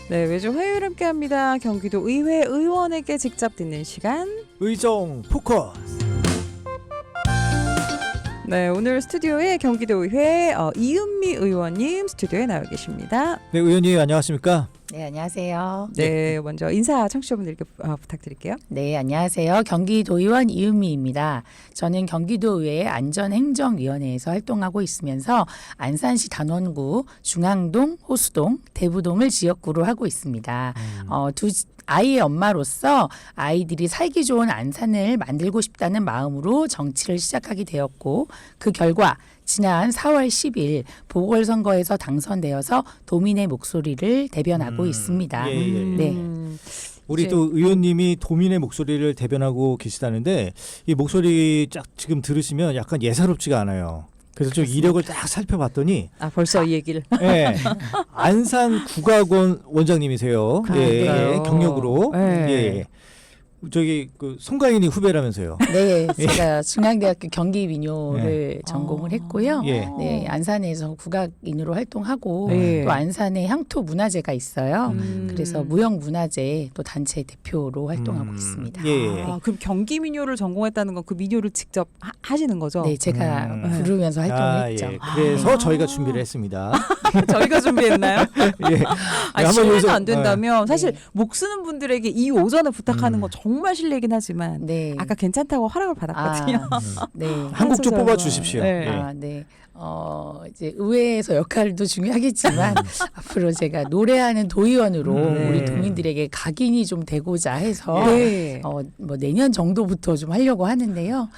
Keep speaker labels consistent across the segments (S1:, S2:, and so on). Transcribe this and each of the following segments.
S1: 네, 매주 화요일 함께합니다. 경기도 의회 의원에게 직접 듣는 시간.
S2: 의정 포커스.
S1: 네, 오늘 스튜디오에 경기도 의회 이은미 의원님 스튜디오에 나와 계십니다.
S2: 네, 의원님 안녕하십니까?
S3: 네, 안녕하세요.
S1: 네, 먼저 인사 청취자분들께 부탁드릴게요.
S3: 네, 안녕하세요. 경기도의원 이은미입니다. 저는 경기도의회 안전행정위원회에서 활동하고 있으면서 안산시 단원구 중앙동, 호수동, 대부동을 지역구로 하고 있습니다. 두 아이의 엄마로서 아이들이 살기 좋은 안산을 만들고 싶다는 마음으로 정치를 시작하게 되었고, 그 결과 지난 4월 10일 보궐선거에서 당선되어서 도민의 목소리를 대변하고 있습니다.
S2: 예, 예.
S3: 네.
S2: 우리 또 의원님이 도민의 목소리를 대변하고 계시다는데 이 목소리 쫙 지금 들으시면 약간 예사롭지가 않아요. 그래서 좀 이력을 딱 살펴봤더니
S1: 벌써 이 얘기를.
S2: 네, 안산 국악원 원장님이세요. 예, 경력으로.
S1: 네.
S2: 예. 저기 그 송가인이 후배라면서요.
S3: 네, 제가 중앙대학교 경기민요를 전공을 했고요.
S2: 예.
S3: 네, 안산에서 국악인으로 활동하고
S1: 예.
S3: 또 안산에 향토 문화제가 있어요. 그래서 무형문화재 또 단체 대표로 활동하고 있습니다.
S2: 예.
S1: 그럼 경기 민요를 전공했다는 건 그 민요를 직접 하시는 거죠?
S3: 네, 제가 부르면서 활동을 했죠.
S2: 예. 그래서 저희가 준비를 했습니다.
S1: 저희가 준비했나요?
S2: 예.
S1: 아니,
S2: 한번
S1: 실례가
S2: 여기서-
S1: 안 된다면 사실
S3: 네.
S1: 목 쓰는 분들에게 이 오전을 부탁하는 건 정말 실례긴 하지만
S3: 네.
S1: 아까 괜찮다고 허락을 받았거든요.
S3: 네.
S2: 한 곡 좀
S1: 소절만.
S2: 뽑아 주십시오.
S1: 네.
S2: 예.
S3: 네. 이제 의회에서 역할도 중요하겠지만 앞으로 제가 노래하는 도의원으로
S1: 네.
S3: 우리 도민들에게 각인이 좀 되고자 해서
S1: 네.
S3: 뭐 내년 정도부터 좀 하려고 하는데요.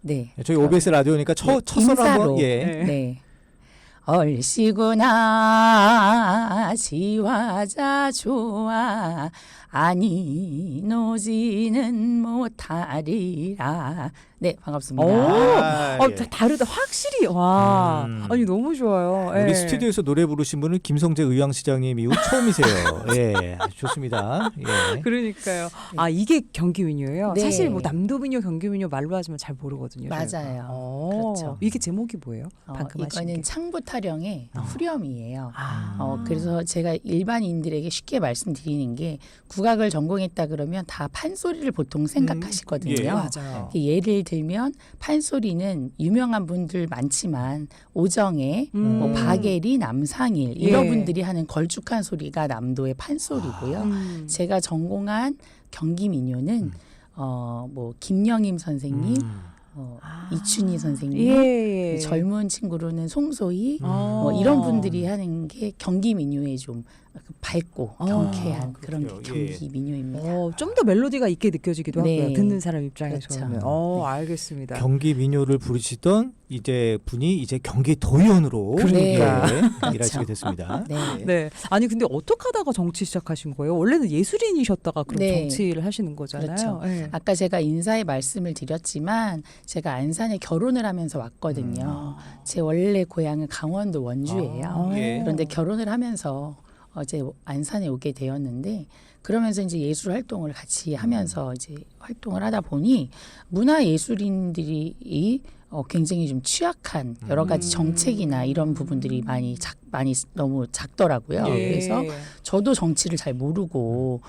S3: 네.
S2: 저희 OBS 라디오니까 첫 선을
S3: 인사로.
S2: 한번 예.
S1: 네.
S3: 네. 얼씨구나 지화자 좋아 아니 노지는 못하리라. 네, 반갑습니다.
S2: 아, 예.
S1: 다르다. 확실히. 와. 아니, 너무 좋아요.
S2: 우리
S1: 예.
S2: 스튜디오에서 노래 부르신 분은 김성재 의왕시장님 이후 처음이세요. 예, 좋습니다. 예.
S1: 그러니까요. 이게 경기 민요예요?
S3: 네.
S1: 사실 뭐 남도 민요, 경기 민요 말로 하지만 잘 모르거든요. 저희가.
S3: 맞아요. 그렇죠.
S1: 이게 제목이 뭐예요? 방금 하신
S3: 이거는
S1: 게.
S3: 창부 타령의 후렴이에요.
S1: 아.
S3: 그래서 제가 일반인들에게 쉽게 말씀드리는 게 국악을 전공했다 그러면 다 판소리를 보통 생각하시거든요.
S2: 예.
S1: 맞아요.
S3: 예를 들면 판소리는 유명한 분들 많지만 오정애, 뭐 박예리, 남상일 이런
S1: 예.
S3: 분들이 하는 걸쭉한 소리가 남도의 판소리고요. 제가 전공한 경기민요는 뭐 김영임 선생님, 이춘희 선생님,
S1: 예.
S3: 젊은 친구로는 송소희
S1: 어.
S3: 뭐 이런 분들이 하는 게 경기민요에 좀 밝고 경쾌한 그런 게
S2: 그렇군요. 예.
S3: 경기민요입니다.
S1: 좀 더 멜로디가 있게 느껴지기도
S3: 네.
S1: 하고요. 듣는 사람 입장에서는.
S3: 그렇죠.
S1: 알겠습니다.
S2: 경기 민요를 부르시던 이제 분이 이제 경기 도의원으로
S1: 그러니까.
S2: 예, 일하시게 됐습니다.
S3: 네.
S1: 네. 아니 근데 어떻게 하다가 정치 시작하신 거예요? 원래는 예술인이셨다가 그럼
S3: 네.
S1: 정치를 하시는 거잖아요.
S3: 그렇죠.
S1: 네.
S3: 아까 제가 인사에 말씀을 드렸지만 제가 안산에 결혼을 하면서 왔거든요. 제 원래 고향은 강원도 원주예요.
S2: 예.
S3: 그런데 결혼을 하면서 어제 안산에 오게 되었는데 그러면서 이제 예술 활동을 같이 하면서 이제 활동을 하다 보니 문화 예술인들이 굉장히 좀 취약한 여러 가지 정책이나 이런 부분들이 많이 너무 작더라고요.
S1: 예.
S3: 그래서 저도 정치를 잘 모르고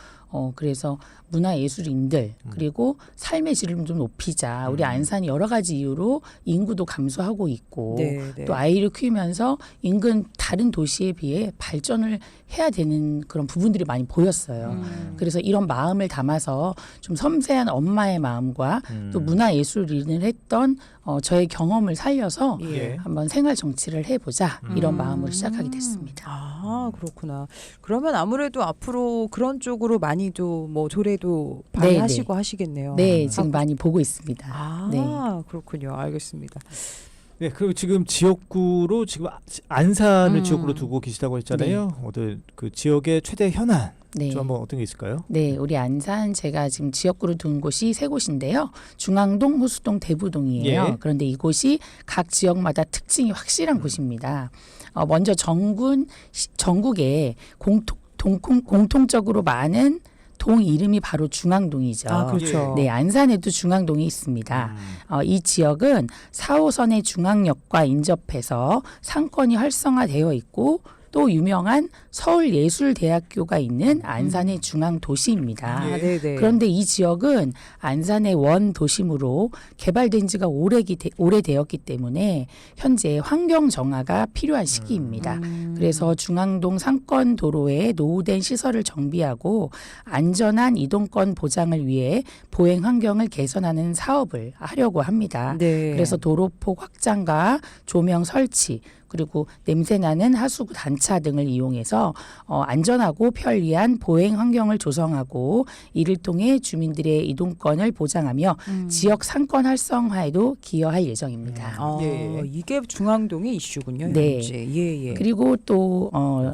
S3: 그래서 문화예술인들 그리고 삶의 질을 좀 높이자. 우리 안산이 여러 가지 이유로 인구도 감소하고 있고
S1: 네, 네.
S3: 또 아이를 키우면서 인근 다른 도시에 비해 발전을 해야 되는 그런 부분들이 많이 보였어요. 그래서 이런 마음을 담아서 좀 섬세한 엄마의 마음과 또 문화예술인을 했던 저의 경험을 살려서
S2: 예.
S3: 한번 생활 정치를 해보자 이런 마음으로 시작하게 됐습니다.
S1: 그렇구나. 그러면 아무래도 앞으로 그런 쪽으로 많이 좀 뭐 조례도
S3: 네,
S1: 발의하시고 하시겠네요.
S3: 네, 지금 많이 보고 있습니다. 네.
S1: 그렇군요. 알겠습니다.
S2: 네, 그리고 지금 지역구로 지금 안산을 지역구로 두고 계시다고 했잖아요. 어떤 그 지역의 최대 현안
S3: 네.
S2: 좀 한번 어떤 게 있을까요?
S3: 네, 우리 안산 제가 지금 지역구로 둔 곳이 세 곳인데요. 중앙동, 호수동, 대부동이에요.
S2: 예.
S3: 그런데 이곳이 각 지역마다 특징이 확실한 곳입니다. 먼저 전국에 공통적으로 많은 동 이름이 바로 중앙동이죠.
S1: 그렇죠.
S3: 네, 안산에도 중앙동이 있습니다. 이 지역은 4호선의 중앙역과 인접해서 상권이 활성화되어 있고 또 유명한 서울예술대학교가 있는 안산의 중앙 도시입니다.
S1: 아, 네네.
S3: 그런데 이 지역은 안산의 원 도심으로 개발된 지가 오래되었기 때문에 현재 환경 정화가 필요한 시기입니다. 그래서 중앙동 상권 도로에 노후된 시설을 정비하고 안전한 이동권 보장을 위해 보행 환경을 개선하는 사업을 하려고 합니다.
S1: 네.
S3: 그래서 도로폭 확장과 조명 설치 그리고 냄새나는 하수구 단차 등을 이용해서 안전하고 편리한 보행 환경을 조성하고 이를 통해 주민들의 이동권을 보장하며 지역 상권 활성화에도 기여할 예정입니다.
S1: 이게 중앙동의 이슈군요.
S3: 네.
S1: 현재. 예.
S3: 그리고 또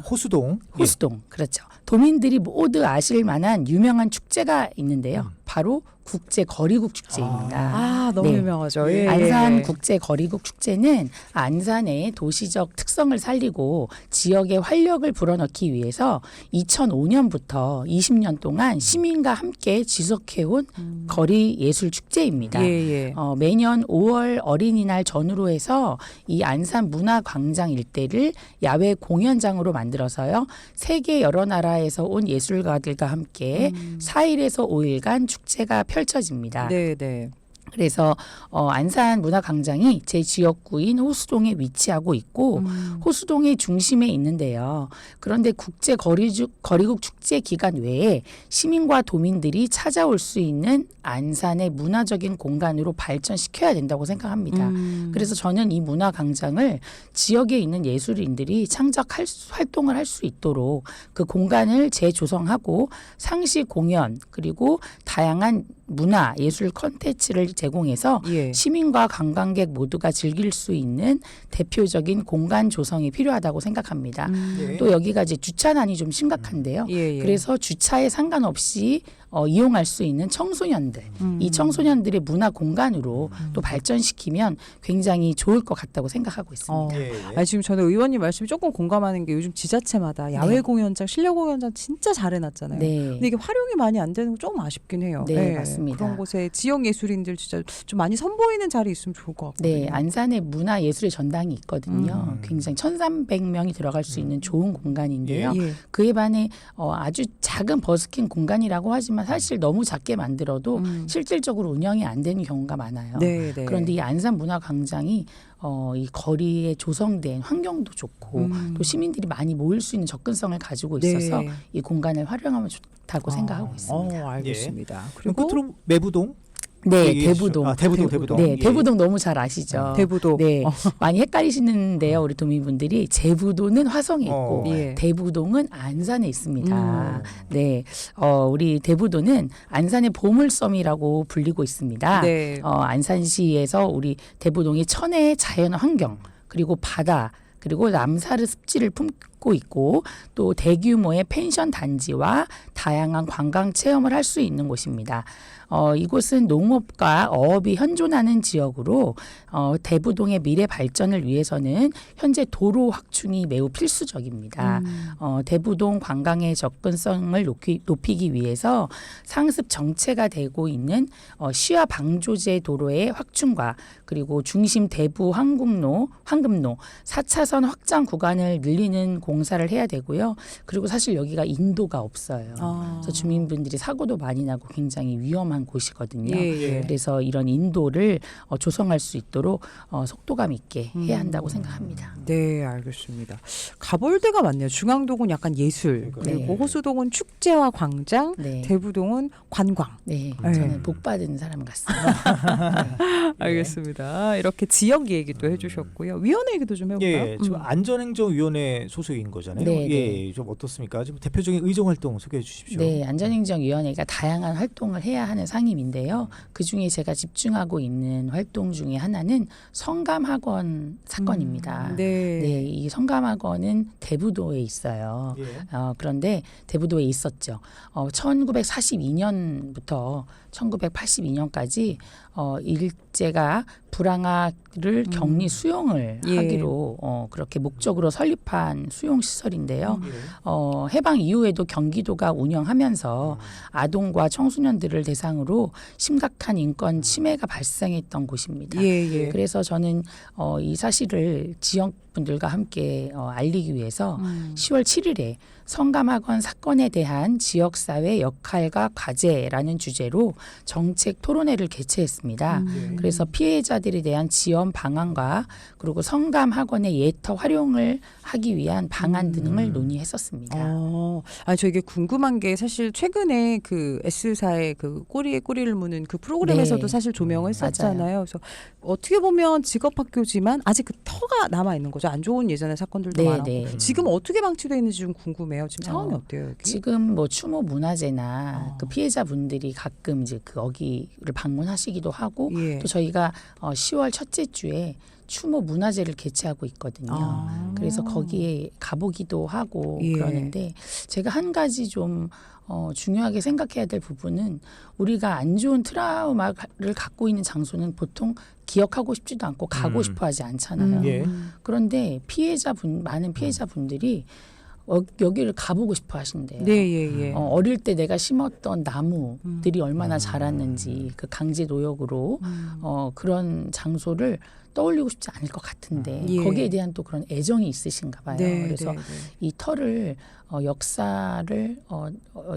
S2: 호수동.
S3: 호수동 그렇죠. 도민들이 모두 아실 만한 유명한 축제가 있는데요. 바로 국제 거리국 축제입니다.
S1: 너무
S3: 네.
S1: 유명하죠. 예.
S3: 안산 국제 거리국 축제는 안산의 도시적 특성을 살리고 지역의 활력을 불어넣기 위해서 2005년부터 20년 동안 시민과 함께 지속해온 거리 예술 축제입니다.
S1: 예.
S3: 매년 5월 어린이날 전후로 해서 이 안산 문화광장 일대를 야외 공연장으로 만들어서요. 세계 여러 나라에서 온 예술가들과 함께 4일에서 5일간 축제가 펼쳐집니다.
S1: 네.
S3: 그래서 안산 문화광장이 제 지역구인 호수동에 위치하고 있고 호수동의 중심에 있는데요. 그런데 국제 거리국 축제 기간 외에 시민과 도민들이 찾아올 수 있는 안산의 문화적인 공간으로 발전시켜야 된다고 생각합니다. 그래서 저는 이 문화광장을 지역에 있는 예술인들이 창작 활동을 할 수 있도록 그 공간을 재조성하고 상시 공연 그리고 다양한 문화 예술 콘텐츠를 제공해서 시민과 관광객 모두가 즐길 수 있는 대표적인 공간 조성이 필요하다고 생각합니다. 또 여기가 이제 주차난이 좀 심각한데요. 그래서 주차에 상관없이 이용할 수 있는 청소년들, 이 청소년들의 문화 공간으로 또 발전시키면 굉장히 좋을 것 같다고 생각하고 있습니다.
S1: 지금 저는 의원님 말씀이 조금 공감하는 게 요즘 지자체마다 야외 공연장, 실내 공연장 진짜 잘 해놨잖아요. 근데 이게 활용이 많이 안 되는 거 조금 아쉽긴 해요.
S3: 네, 맞습니다.
S1: 그런 곳에 지역 예술인들 진짜 좀 많이 선보이는 자리 있으면 좋을 것 같거든요.
S3: 네, 안산에 문화예술의 전당이 있거든요. 굉장히 1,300명이 들어갈 수 있는 좋은 공간인데요. 그에 반해 아주 작은 버스킹 공간이라고 하지만 사실 너무 작게 만들어도 실질적으로 운영이 안 되는 경우가 많아요. 그런데 이 안산 문화광장이 이 거리에 조성된 환경도 좋고 또 시민들이 많이 모일 수 있는 접근성을 가지고 있어서 이 공간을 활용하면 좋다고 생각하고 있습니다.
S1: 알겠습니다.
S2: 그리고 끝으로 매부동.
S3: 네, 대부동.
S2: 대부동.
S3: 네, 대부동 너무 잘 아시죠.
S1: 대부도.
S3: 네, 많이 헷갈리시는데요, 우리 도민분들이 제부도는 화성에 있고 대부동은 안산에 있습니다. 네, 우리 대부도는 안산의 보물섬이라고 불리고 있습니다. 안산시에서 우리 대부동이 천혜의 자연 환경 그리고 바다 그리고 남사르 습지를 품고 있고 또 대규모의 펜션 단지와 다양한 관광 체험을 할 수 있는 곳입니다. 이곳은 농업과 어업이 현존하는 지역으로 대부동의 미래 발전을 위해서는 현재 도로 확충이 매우 필수적입니다. 대부동 관광의 접근성을 높이기 위해서 상습 정체가 되고 있는 시와 방조제 도로의 확충과 그리고 중심 대부 황금로 4차선 확장 구간을 늘리는 공사를 해야 되고요. 그리고 사실 여기가 인도가 없어요. 그래서 주민분들이 사고도 많이 나고 굉장히 위험한 곳이거든요. 그래서 이런 인도를 조성할 수 있도록 속도감 있게 해야 한다고 생각합니다.
S1: 네, 알겠습니다. 가볼 데가 많네요. 중앙동은 약간 예술, 그리고 호수동은 축제와 광장, 대부동은 관광.
S3: 네, 저는 복 받은 사람 같습니다.
S1: 알겠습니다. 이렇게 지역 얘기도 해주셨고요. 위원회 얘기도 좀 해볼까요?
S2: 지금 안전행정위원회 소속인 거잖아요. 좀 어떻습니까? 지금 대표적인 의정 활동 소개해 주십시오.
S3: 네, 안전행정위원회가 다양한 활동을 해야 하는 상임인데요. 그중에 제가 집중하고 있는 활동 중에 하나는 성감학원 사건입니다. 네, 이 성감학원은 대부도에 있어요. 그런데 대부도에 있었죠. 1942년부터 1982년까지 일제가 불황아를 격리 수용을 하기로 그렇게 목적으로 설립한 수용 시설인데요. 해방 이후에도 경기도가 운영하면서 아동과 청소년들을 대상으로 심각한 인권 침해가 발생했던 곳입니다. 그래서 저는 이 사실을 지역 분들과 함께 알리기 위해서 10월 7일에 성감학원 사건에 대한 지역사회 역할과 과제라는 주제로 정책 토론회를 개최했습니다. 그래서 피해자들에 대한 지원 방안과 그리고 성감학원의 예터 활용을 하기 위한 방안 등을 논의했었습니다.
S1: 저 이게 궁금한 게 사실 최근에 그 S사의 그 꼬리에 꼬리를 무는 그 프로그램에서도
S3: 네.
S1: 사실 조명을 했었잖아요.
S3: 맞아요.
S1: 그래서 어떻게 보면 직업학교지만 아직 그 터가 남아 있는 거죠. 안 좋은 예전의 사건들도
S3: 네,
S1: 많았고
S3: 네.
S1: 지금 어떻게 방치되어 있는지 좀 궁금해요. 지금 상황이 어때요 여기?
S3: 지금 뭐 추모 문화재나 그 피해자분들이 가끔 이제 그 어기를 방문하시기도 하고
S1: 예.
S3: 또 저희가 10월 첫째 주에 추모 문화제를 개최하고 있거든요. 그래서 거기에 가보기도 하고
S1: 예.
S3: 그러는데 제가 한 가지 좀 중요하게 생각해야 될 부분은 우리가 안 좋은 트라우마를 갖고 있는 장소는 보통 기억하고 싶지도 않고 가고 싶어 하지 않잖아요.
S2: 예.
S3: 그런데 많은 피해자분들이 여기를 가보고 싶어 하신대요.
S1: 네, 예, 예.
S3: 어릴 때 내가 심었던 나무들이 얼마나 자랐는지 그 강제 노역으로 그런 장소를 떠올리고 싶지 않을 것 같은데
S1: 예.
S3: 거기에 대한 또 그런 애정이 있으신가 봐요.
S1: 네,
S3: 그래서
S1: 네, 네.
S3: 이 터를 역사를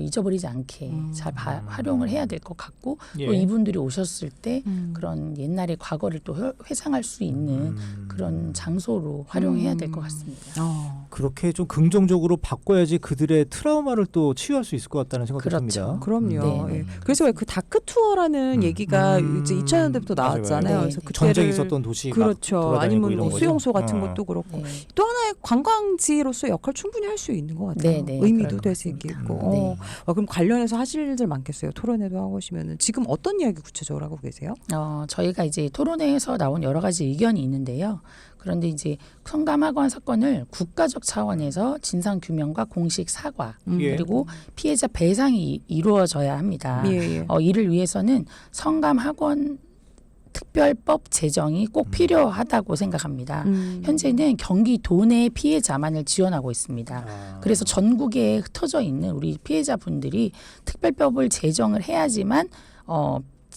S3: 잊어버리지 않게 잘 활용을 해야 될 것 같고
S2: 예.
S3: 또 이분들이 오셨을 때 그런 옛날의 과거를 또 회상할 수 있는 그런 장소로 활용해야 될 것 같습니다.
S2: 그렇게 좀 긍정적으로 바꿔야지 그들의 트라우마를 또 치유할 수 있을 것 같다는 생각이
S3: 그렇죠.
S2: 듭니다.
S1: 그럼요.
S3: 네,
S1: 예. 그래서 왜 그 다크 투어라는 얘기가 이제 2000년대부터 나왔잖아요.
S2: 맞아요.
S1: 그래서
S3: 네.
S1: 그때를
S2: 전쟁 있었던 도시
S1: 그렇죠. 아니면 뭐 수용소 같은
S2: 어.
S1: 것도 그렇고
S3: 네.
S1: 또 하나의 관광지로서 역할 충분히 할 수 있는 것 같아요.
S3: 네, 네,
S1: 의미도
S3: 그럴
S1: 될
S3: 것
S1: 수
S3: 같습니다.
S1: 있겠고.
S3: 네.
S1: 그럼 관련해서 하실 일들 많겠어요. 토론회도 하고 오시면은 지금 어떤 이야기 구체적으로 하고 계세요?
S3: 저희가 이제 토론회에서 나온 여러 가지 의견이 있는데요. 그런데 이제 성감학원 사건을 국가적 차원에서 진상 규명과 공식 사과
S2: 예.
S3: 그리고 피해자 배상이 이루어져야 합니다.
S1: 예, 예.
S3: 이를 위해서는 성감학원 특별법 제정이 꼭 필요하다고 생각합니다. 현재는 경기도 내 피해자만을 지원하고 있습니다. 그래서 전국에 흩어져 있는 우리 피해자분들이 특별법을 제정을 해야지만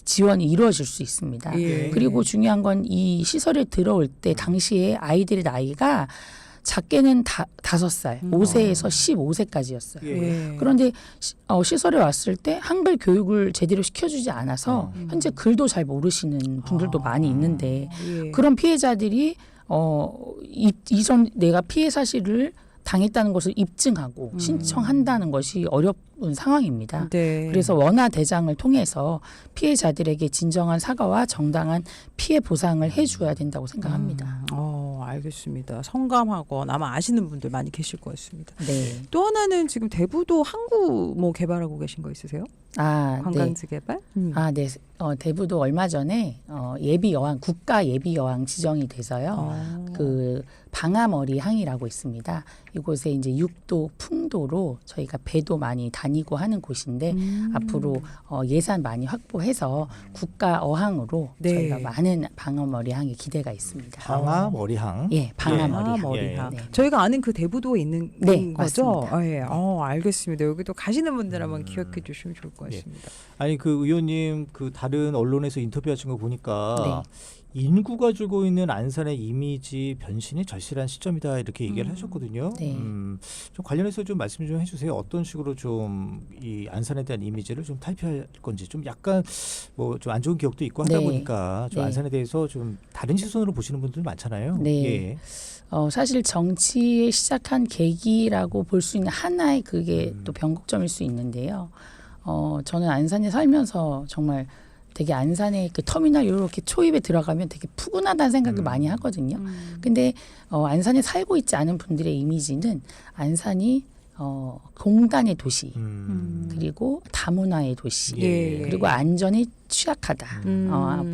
S3: 지원이 이루어질 수 있습니다.
S1: 예.
S3: 그리고 중요한 건 이 시설에 들어올 때 당시에 아이들의 나이가 작게는 5살, 5세에서 15세까지였어요.
S1: 예.
S3: 그런데 시설에 왔을 때 한글 교육을 제대로 시켜주지 않아서 현재 글도 잘 모르시는 분들도 많이 있는데
S1: 예.
S3: 그런 피해자들이 이전 내가 피해 사실을 당했다는 것을 입증하고 신청한다는 것이 어려운 상황입니다.
S1: 네.
S3: 그래서 원화 대장을 통해서 피해자들에게 진정한 사과와 정당한 피해 보상을 해줘야 된다고 생각합니다.
S1: 알겠습니다. 성감학원 아마 아시는 분들 많이 계실 것 같습니다.
S3: 네.
S1: 또 하나는 지금 대부도 항구 뭐 개발하고 계신 거 있으세요? 관광지 개발?
S3: 네. 대부도 얼마 전에 예비 여왕 국가 예비 여왕 지정이 돼서요. 그 방아머리 항이라고 있습니다. 이곳에 이제 육도 풍도로 저희가 배도 많이 다니고 하는 곳인데 앞으로 예산 많이 확보해서 국가 어항으로
S1: 네.
S3: 저희가 많은 방아머리 항에 기대가 있습니다.
S2: 방아머리항.
S3: 예, 방아머리
S2: 예.
S3: 항.
S1: 네.
S3: 네.
S1: 저희가 아는 그 대부도에 있는
S3: 네,
S1: 거죠?
S3: 맞습니다.
S1: 예. 알겠습니다. 여기도 가시는 분들 한번 기억해 주시면 좋을 것 같습니다.
S2: 아니 그 의원님 그 다른 언론에서 인터뷰하신 거 보니까
S3: 네.
S2: 인구가 주고 있는 안산의 이미지 변신이 절실한 시점이다 이렇게 얘기를 하셨거든요.
S3: 네.
S2: 좀 관련해서 좀 말씀 좀 해주세요. 어떤 식으로 좀 이 안산에 대한 이미지를 좀 탈피할 건지 좀 약간 뭐 좀 안 좋은 기억도 있고 하다
S3: 네.
S2: 보니까 좀
S3: 네.
S2: 안산에 대해서 좀 다른 시선으로 보시는 분들 많잖아요.
S3: 네.
S2: 예.
S3: 사실 정치에 시작한 계기라고 볼 수 있는 하나의 그게 또 변곡점일 수 있는데요. 저는 안산에 살면서 정말 되게 안산의 그 터미널 이렇게 초입에 들어가면 되게 푸근하다는 생각을 많이 하거든요. 근데 안산에 살고 있지 않은 분들의 이미지는 안산이 공단의 도시 그리고 다문화의 도시
S1: 예.
S3: 그리고 안전에 취약하다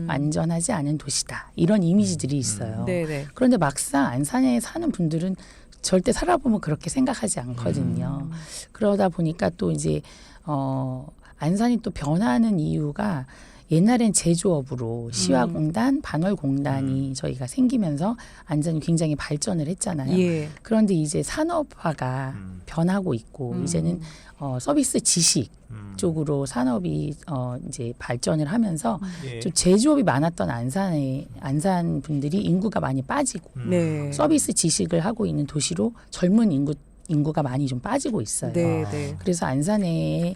S3: 안전하지 않은 도시다 이런 이미지들이 있어요.
S1: 네네.
S3: 그런데 막상 안산에 사는 분들은 절대 살아보면 그렇게 생각하지 않거든요. 그러다 보니까 또 이제 안산이 또 변하는 이유가 옛날엔 제조업으로 시화공단, 반월공단이 저희가 생기면서 안산이 굉장히 발전을 했잖아요.
S1: 예.
S3: 그런데 이제 산업화가 변하고 있고 이제는 서비스 지식 쪽으로 산업이 이제 발전을 하면서
S2: 예.
S3: 좀 제조업이 많았던 안산 분들이 인구가 많이 빠지고
S1: 네.
S3: 서비스 지식을 하고 있는 도시로 젊은 인구가 많이 좀 빠지고 있어요.
S1: 네, 네.
S3: 그래서 안산의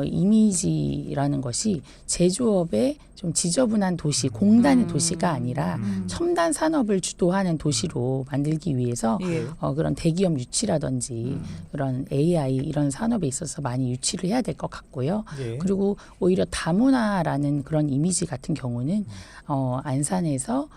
S3: 이미지라는 것이 제조업의 좀 지저분한 도시, 공단의 도시가 아니라 첨단 산업을 주도하는 도시로 만들기 위해서
S1: 예.
S3: 그런 대기업 유치라든지 그런 AI 이런 산업에 있어서 많이 유치를 해야 될 것 같고요.
S2: 예.
S3: 그리고 오히려 다문화라는 그런 이미지 같은 경우는 안산에서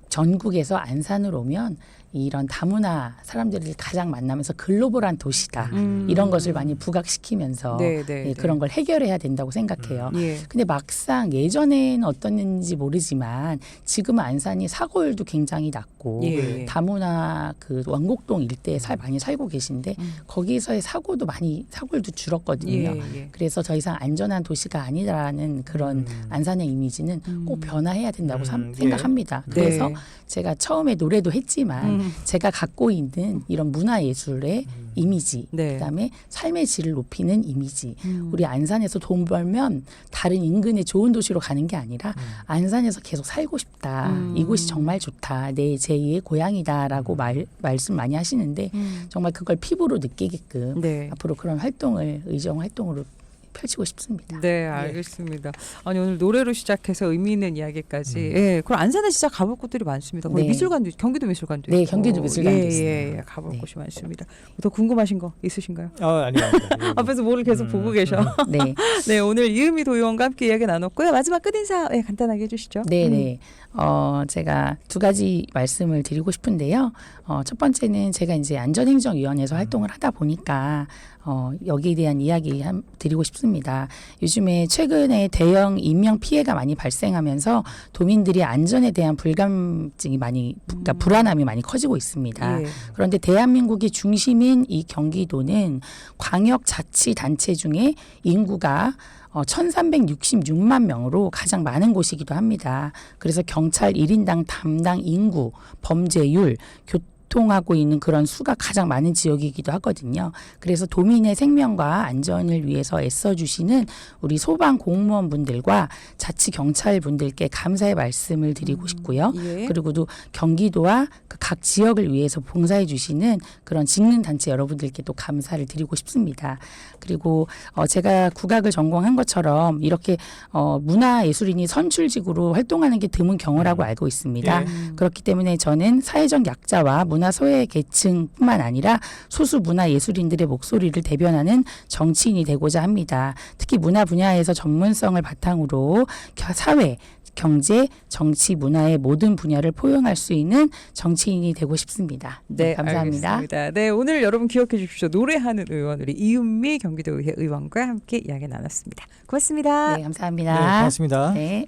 S3: 전국에서 안산을 오면 이런 다문화 사람들을 가장 만나면서 글로벌한 도시다. 이런 것을 많이 부각시키면서
S1: 네, 네, 네.
S3: 그런 걸 해결해야 된다고 생각해요.
S1: 예.
S3: 근데 막상 예전에는 어땠는지 모르지만 지금은 안산이 사고율도 굉장히 낮고
S1: 예.
S3: 다문화 그 원곡동 일대에 많이 살고 계신데 거기서의 사고율도 줄었거든요.
S1: 예, 예.
S3: 그래서 더 이상 안전한 도시가 아니라는 그런 안산의 이미지는 꼭 변화해야 된다고 생각합니다.
S1: 네.
S3: 그래서 제가 처음에 노래도 했지만 제가 갖고 있는 이런 문화예술의 이미지,
S1: 네.
S3: 그다음에 삶의 질을 높이는 이미지. 우리 안산에서 돈 벌면 다른 인근의 좋은 도시로 가는 게 아니라 안산에서 계속 살고 싶다. 이곳이 정말 좋다. 내 제2의 고향이다라고 말씀 많이 하시는데 정말 그걸 피부로 느끼게끔
S1: 네.
S3: 앞으로 그런 활동을 의정 활동으로 펼치고 싶습니다.
S1: 네, 알겠습니다. 아니 오늘 노래로 시작해서 의미 있는 이야기까지. 예, 그럼 안산에 진짜 가볼 곳들이 많습니다. 거기
S3: 네.
S1: 미술관도 경기도 미술관도
S3: 네,
S1: 있고.
S3: 경기도 미술관도
S1: 예,
S3: 있어요.
S1: 예, 예, 가볼
S3: 네.
S1: 곳이 많습니다. 더 궁금하신 거 있으신가요?
S2: 아니요.
S1: 앞에서 뭐를 계속 보고 계셔.
S3: 네.
S1: 네, 오늘 이은미 도의원과 함께 이야기 나눴고요. 마지막 끝인사 간단하게 해주시죠.
S3: 네. 제가 두 가지 말씀을 드리고 싶은데요. 첫 번째는 제가 이제 안전행정위원회에서 활동을 하다 보니까 여기에 대한 이야기 드리고 싶습니다. 요즘에 최근에 대형 인명 피해가 많이 발생하면서 도민들이 안전에 대한 불감증이 그러니까 불안함이 많이 커지고 있습니다.
S1: 예.
S3: 그런데 대한민국의 중심인 이 경기도는 광역자치단체 중에 인구가 1366만 명으로 가장 많은 곳이기도 합니다. 그래서 경찰 1인당 담당 인구, 범죄율, 교통하고 있는 그런 수가 가장 많은 지역이기도 하거든요. 그래서 도민의 생명과 안전을 위해서 애써주시는 우리 소방 공무원분들과 자치경찰분들께 감사의 말씀을 드리고 싶고요.
S1: 예.
S3: 그리고 또 경기도와 그 각 지역을 위해서 봉사해 주시는 그런 직능단체 여러분들께 또 감사를 드리고 싶습니다. 그리고 제가 국악을 전공한 것처럼 이렇게 문화예술인이 선출직으로 활동하는 게 드문 경우라고 알고 있습니다.
S2: 예.
S3: 그렇기 때문에 저는 사회적 약자와 문화 소외 계층뿐만 아니라 소수 문화예술인들의 목소리를 대변하는 정치인이 되고자 합니다. 특히 문화 분야에서 전문성을 바탕으로 사회, 경제, 정치, 문화의 모든 분야를 포용할 수 있는 정치인이 되고 싶습니다.
S1: 네,
S3: 감사합니다.
S1: 알겠습니다. 네, 오늘 여러분 기억해 주십시오. 노래하는 의원 우리 이은미 경기도의회 의원과 함께 이야기 나눴습니다. 고맙습니다.
S3: 네, 감사합니다.
S2: 네, 고맙습니다.
S3: 네.